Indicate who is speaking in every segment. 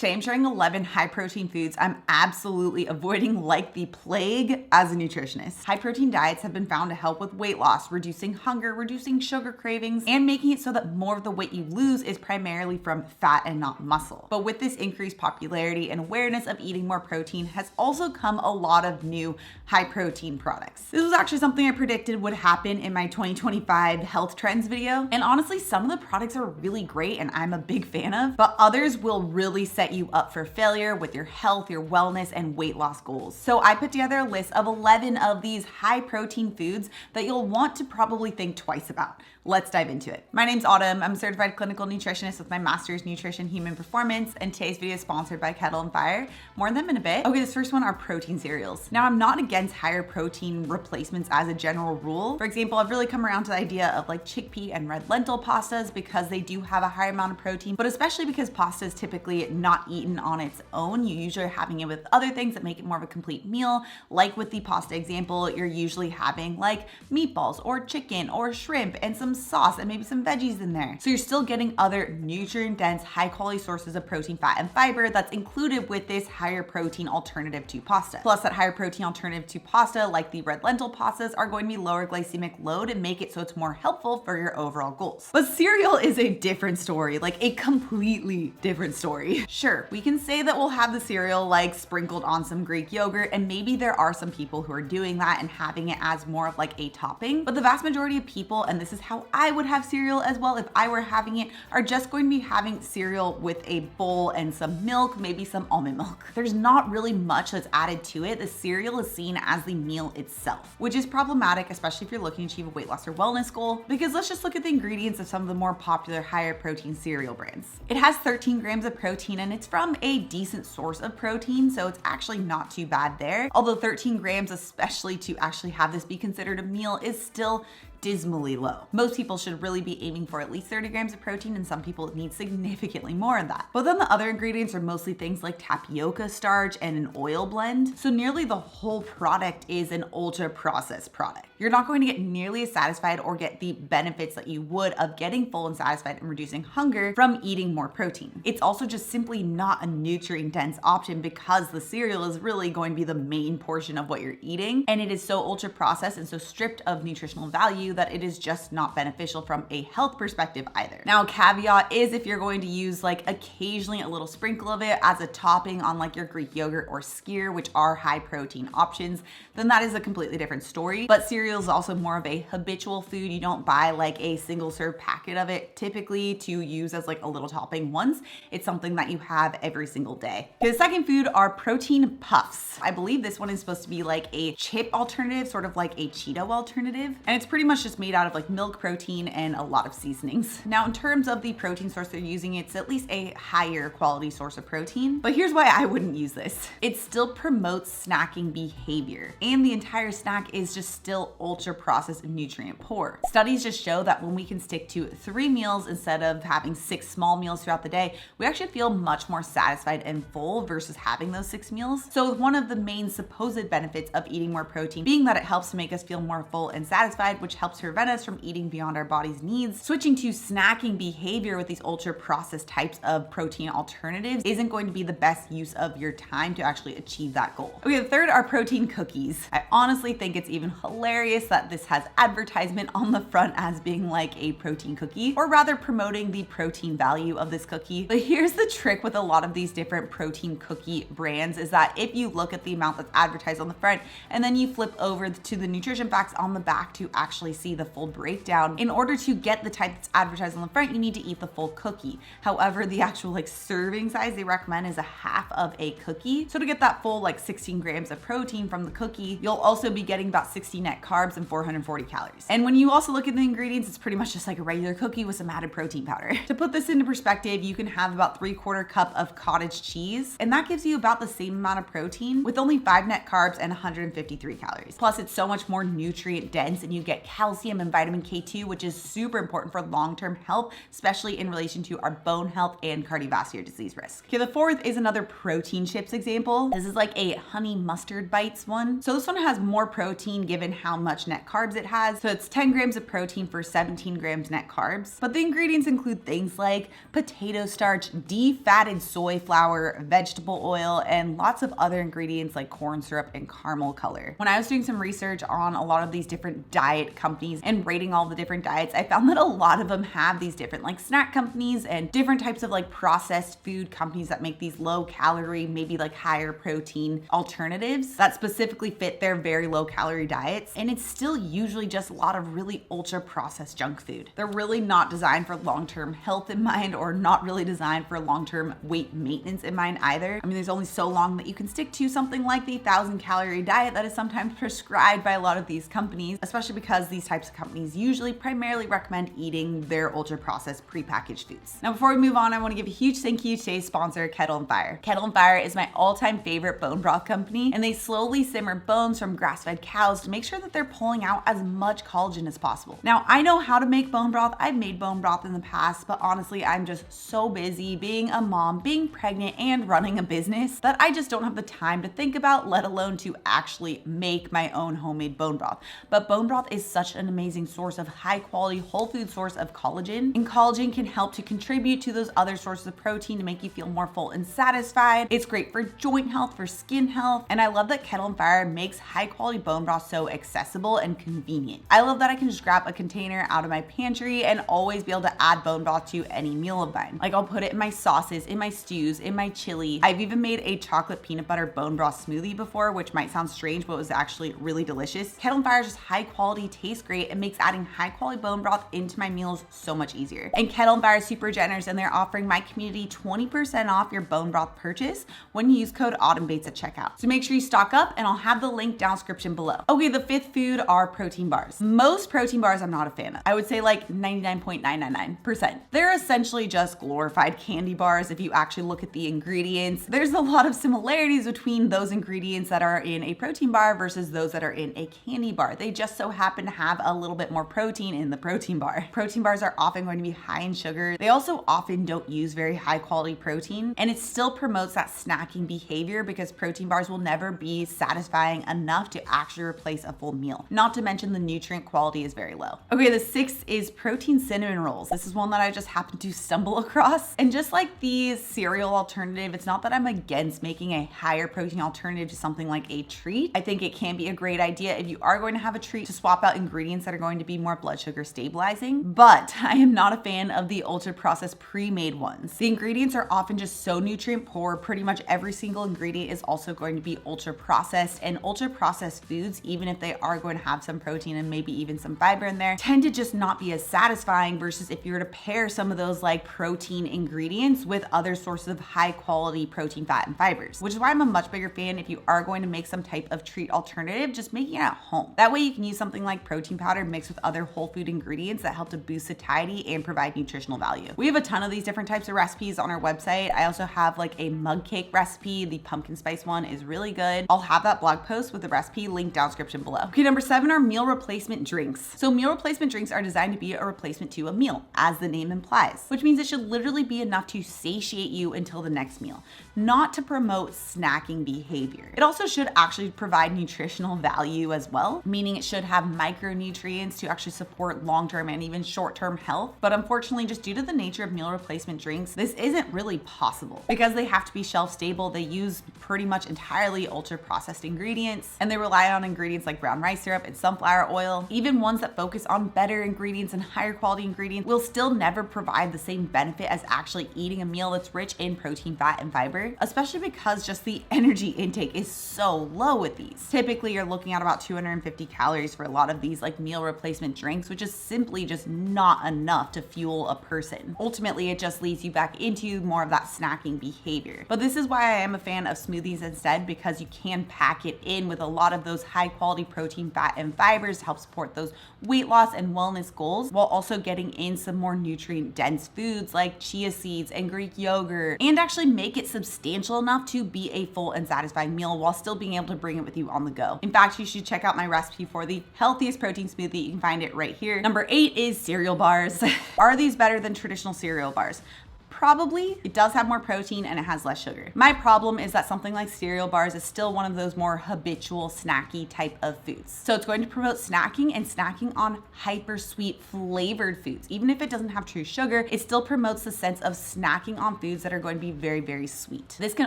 Speaker 1: Today I'm sharing 11 high protein foods I'm absolutely avoiding like the plague as a nutritionist. High protein diets have been found to help with weight loss, reducing hunger, reducing sugar cravings, and making it so that more of the weight you lose is primarily from fat and not muscle. But with this increased popularity and awareness of eating more protein has also come a lot of new high protein products. This was actually something I predicted would happen in my 2025 health trends video. And honestly, some of the products are really great and I'm a big fan of, but others will really set you up for failure with your health, your wellness, and weight loss goals. So I put together a list of 11 of these high protein foods that you'll want to probably think twice about. Let's dive into it. My name's Autumn. I'm a certified clinical nutritionist with my master's nutrition human performance, and today's video is sponsored by Kettle and Fire. More on them in a bit. Okay, this first one are protein cereals. Now, I'm not against higher protein replacements as a general rule. For example, I've really come around to the idea of like chickpea and red lentil pastas because they do have a higher amount of protein, but especially because pasta is typically not eaten on its own. You usually are having it with other things that make it more of a complete meal. Like with the pasta example, you're usually having like meatballs or chicken or shrimp and some sauce and maybe some veggies in there. So you're still getting other nutrient dense, high quality sources of protein, fat, and fiber that's included with this higher protein alternative to pasta. Plus that higher protein alternative to pasta, like the red lentil pastas, are going to be lower glycemic load and make it so it's more helpful for your overall goals. But cereal is a different story, like a completely different story. Sure, we can say that we'll have the cereal like sprinkled on some Greek yogurt, and maybe there are some people who are doing that and having it as more of like a topping, but the vast majority of people, and this is how I would have cereal as well if I were having it, are just going to be having cereal with a bowl and some milk, maybe some almond milk. There's not really much that's added to it. The cereal is seen as the meal itself, which is problematic, especially if you're looking to achieve a weight loss or wellness goal, because let's just look at the ingredients of some of the more popular higher protein cereal brands. It has 13 grams of protein and it's from a decent source of protein, so it's actually not too bad there. Although 13 grams, especially to actually have this be considered a meal, is still dismally low. Most people should really be aiming for at least 30 grams of protein, and some people need significantly more than that. But then the other ingredients are mostly things like tapioca starch and an oil blend. So nearly the whole product is an ultra processed product. You're not going to get nearly as satisfied or get the benefits that you would of getting full and satisfied and reducing hunger from eating more protein. It's also just simply not a nutrient dense option because the cereal is really going to be the main portion of what you're eating, and it is so ultra processed and so stripped of nutritional value that it is just not beneficial from a health perspective either. Now, a caveat is if you're going to use like occasionally a little sprinkle of it as a topping on like your Greek yogurt or skyr, which are high protein options, then that is a completely different story. But cereal is also more of a habitual food. You don't buy like a single serve packet of it typically to use as like a little topping once. It's something that you have every single day. Okay, the second food are protein puffs. I believe this one is supposed to be like a chip alternative, sort of like a Cheeto alternative. And it's pretty much just made out of like milk protein and a lot of seasonings. Now, in terms of the protein source they're using, it's at least a higher quality source of protein. But here's why I wouldn't use this. It still promotes snacking behavior, and the entire snack is just still ultra processed and nutrient poor. Studies just show that when we can stick to 3 meals instead of having 6 small meals throughout the day, we actually feel much more satisfied and full versus having those 6 meals. So one of the main supposed benefits of eating more protein being that it helps to make us feel more full and satisfied, which helps prevent us from eating beyond our body's needs. Switching to snacking behavior with these ultra processed types of protein alternatives isn't going to be the best use of your time to actually achieve that goal. Okay, the third are protein cookies. I honestly think it's even hilarious that this has advertisement on the front as being like a protein cookie, or rather promoting the protein value of this cookie. But here's the trick with a lot of these different protein cookie brands is that if you look at the amount that's advertised on the front and then you flip over to the nutrition facts on the back to actually see the full breakdown, in order to get the type that's advertised on the front, you need to eat the full cookie. However, the actual like serving size they recommend is a half of a cookie. So to get that full like 16 grams of protein from the cookie, you'll also be getting about 60 net carbs and 440 calories. And when you also look at the ingredients, it's pretty much just like a regular cookie with some added protein powder. To put this into perspective, you can have about 3/4 cup of cottage cheese, and that gives you about the same amount of protein with only 5 net carbs and 153 calories. Plus, it's so much more nutrient dense and you get calories calcium and vitamin K2, which is super important for long-term health, especially in relation to our bone health and cardiovascular disease risk. Okay, the fourth is another protein chips example. This is like a honey mustard bites one. So this one has more protein given how much net carbs it has. So it's 10 grams of protein for 17 grams net carbs. But the ingredients include things like potato starch, defatted soy flour, vegetable oil, and lots of other ingredients like corn syrup and caramel color. When I was doing some research on a lot of these different diet companies and rating all the different diets, I found that a lot of them have these different like snack companies and different types of like processed food companies that make these low calorie, maybe like higher protein alternatives that specifically fit their very low calorie diets. And it's still usually just a lot of really ultra processed junk food. They're really not designed for long-term health in mind, or not really designed for long-term weight maintenance in mind either. I mean, there's only so long that you can stick to something like the 1,000-calorie diet that is sometimes prescribed by a lot of these companies, especially because these types of companies usually primarily recommend eating their ultra processed prepackaged foods. Now, before we move on, I want to give a huge thank you to today's sponsor, Kettle and Fire. Kettle and Fire is my all-time favorite bone broth company, and they slowly simmer bones from grass-fed cows to make sure that they're pulling out as much collagen as possible. Now, I know how to make bone broth. I've made bone broth in the past, but honestly, I'm just so busy being a mom, being pregnant, and running a business that I just don't have the time to think about, let alone to actually make my own homemade bone broth. But bone broth is such an amazing source of high quality whole food source of collagen, and collagen can help to contribute to those other sources of protein to make you feel more full and satisfied. It's great for joint health, for skin health, and I love that Kettle and Fire makes high quality bone broth so accessible and convenient. I love that I can just grab a container out of my pantry and always be able to add bone broth to any meal of mine. Like, I'll put it in my sauces, in my stews, in my chili. I've even made a chocolate peanut butter bone broth smoothie before, which might sound strange, but was actually really delicious. Kettle and Fire is just high quality, tastes great, and makes adding high quality bone broth into my meals so much easier. And Kettle and Fire is super generous, and they're offering my community 20% off your bone broth purchase when you use code AutumnBates at checkout. So make sure you stock up, and I'll have the link down description below. Okay, the fifth food are protein bars. Most protein bars I'm not a fan of. I would say like 99.999%. They're essentially just glorified candy bars if you actually look at the ingredients. There's a lot of similarities between those ingredients that are in a protein bar versus those that are in a candy bar. They just so happen to have a little bit more protein in the protein bar. Protein bars are often going to be high in sugar. They also often don't use very high quality protein, and it still promotes that snacking behavior because protein bars will never be satisfying enough to actually replace a full meal. Not to mention the nutrient quality is very low. Okay, the sixth is protein cinnamon rolls. This is one that I just happened to stumble across. And just like the cereal alternative, it's not that I'm against making a higher protein alternative to something like a treat. I think it can be a great idea if you are going to have a treat to swap out ingredients that are going to be more blood sugar stabilizing, but I am not a fan of the ultra processed pre-made ones. The ingredients are often just so nutrient poor. Pretty much every single ingredient is also going to be ultra processed, and ultra processed foods, even if they are going to have some protein and maybe even some fiber in there, tend to just not be as satisfying versus if you were to pair some of those like protein ingredients with other sources of high quality protein, fat, and fibers, which is why I'm a much bigger fan if you are going to make some type of treat alternative, just making it at home. That way you can use something like protein powder mixed with other whole food ingredients that help to boost satiety and provide nutritional value. We have a ton of these different types of recipes on our website. I also have like a mug cake recipe. The pumpkin spice one is really good. I'll have that blog post with the recipe linked down description below. Okay, number 7 are meal replacement drinks. So meal replacement drinks are designed to be a replacement to a meal, as the name implies, which means it should literally be enough to satiate you until the next meal, not to promote snacking behavior. It also should actually provide nutritional value as well, meaning it should have micronutrients to actually support long-term and even short-term health. But unfortunately, just due to the nature of meal replacement drinks, this isn't really possible because they have to be shelf stable. They use pretty much entirely ultra processed ingredients, and they rely on ingredients like brown rice syrup and sunflower oil. Even ones that focus on better ingredients and higher quality ingredients will still never provide the same benefit as actually eating a meal that's rich in protein, fat, and fiber, especially because just the energy intake is so low with these. Typically, you're looking at about 250 calories for a lot of these like meal replacement drinks, which is simply just not enough to fuel a person. Ultimately, it just leads you back into more of that snacking behavior. But this is why I am a fan of smoothie smoothies instead, because you can pack it in with a lot of those high quality protein, fat, and fibers to help support those weight loss and wellness goals, while also getting in some more nutrient dense foods like chia seeds and Greek yogurt, and actually make it substantial enough to be a full and satisfying meal while still being able to bring it with you on the go. In fact, you should check out my recipe for the healthiest protein smoothie. You can find it right here. Number 8 is cereal bars. Are these better than traditional cereal bars? Probably. It does have more protein and it has less sugar. My problem is that something like cereal bars is still one of those more habitual snacky type of foods. So it's going to promote snacking, and snacking on hyper sweet flavored foods. Even if it doesn't have true sugar, it still promotes the sense of snacking on foods that are going to be very, very sweet. This can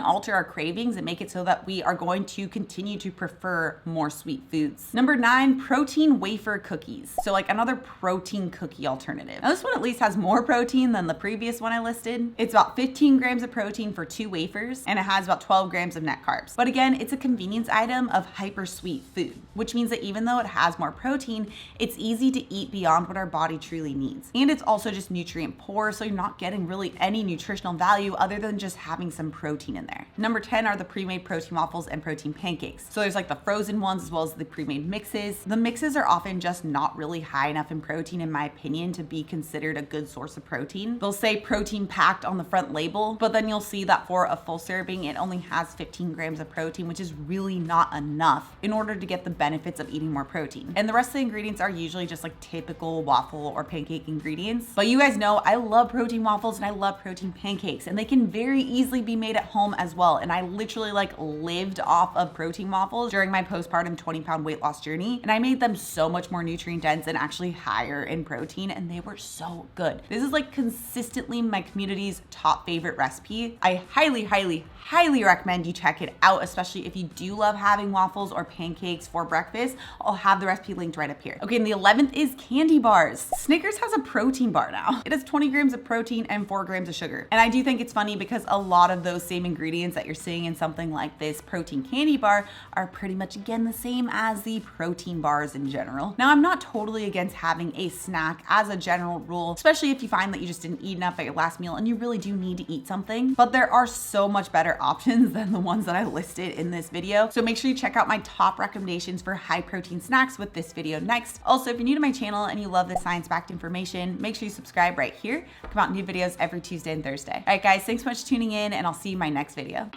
Speaker 1: alter our cravings and make it so that we are going to continue to prefer more sweet foods. Number 9, protein wafer cookies. So like another protein cookie alternative. Now this one at least has more protein than the previous one I listed. It's about 15 grams of protein for 2 wafers, and it has about 12 grams of net carbs. But again, it's a convenience item of hyper sweet food, which means that even though it has more protein, it's easy to eat beyond what our body truly needs. And it's also just nutrient poor, so you're not getting really any nutritional value other than just having some protein in there. Number 10 are the pre-made protein waffles and protein pancakes. So there's like the frozen ones as well as the pre-made mixes. The mixes are often just not really high enough in protein, in my opinion, to be considered a good source of protein. They'll say protein packed on the front label, but then you'll see that for a full serving, it only has 15 grams of protein, which is really not enough in order to get the benefits of eating more protein. And the rest of the ingredients are usually just like typical waffle or pancake ingredients. But you guys know I love protein waffles and I love protein pancakes, and they can very easily be made at home as well. And I literally like lived off of protein waffles during my postpartum 20-pound weight loss journey, and I made them so much more nutrient dense and actually higher in protein, and they were so good. This is like consistently my community's top favorite recipe. I highly recommend you check it out, especially if you do love having waffles or pancakes for breakfast. I'll have the recipe linked right up here. Okay, and the 11th is candy bars. Snickers has a protein bar now. It has 20 grams of protein and 4 grams of sugar. And I do think it's funny because a lot of those same ingredients that you're seeing in something like this protein candy bar are pretty much again the same as the protein bars in general. Now, I'm not totally against having a snack as a general rule, especially if you find that you just didn't eat enough at your last meal and you really do need to eat something, but there are so much better options than the ones that I listed in this video. So make sure you check out my top recommendations for high protein snacks with this video next. Also, if you're new to my channel and you love this science-backed information, make sure you subscribe right here. Come out new videos every Tuesday and Thursday. All right, guys, thanks so much for tuning in, and I'll see you in my next video.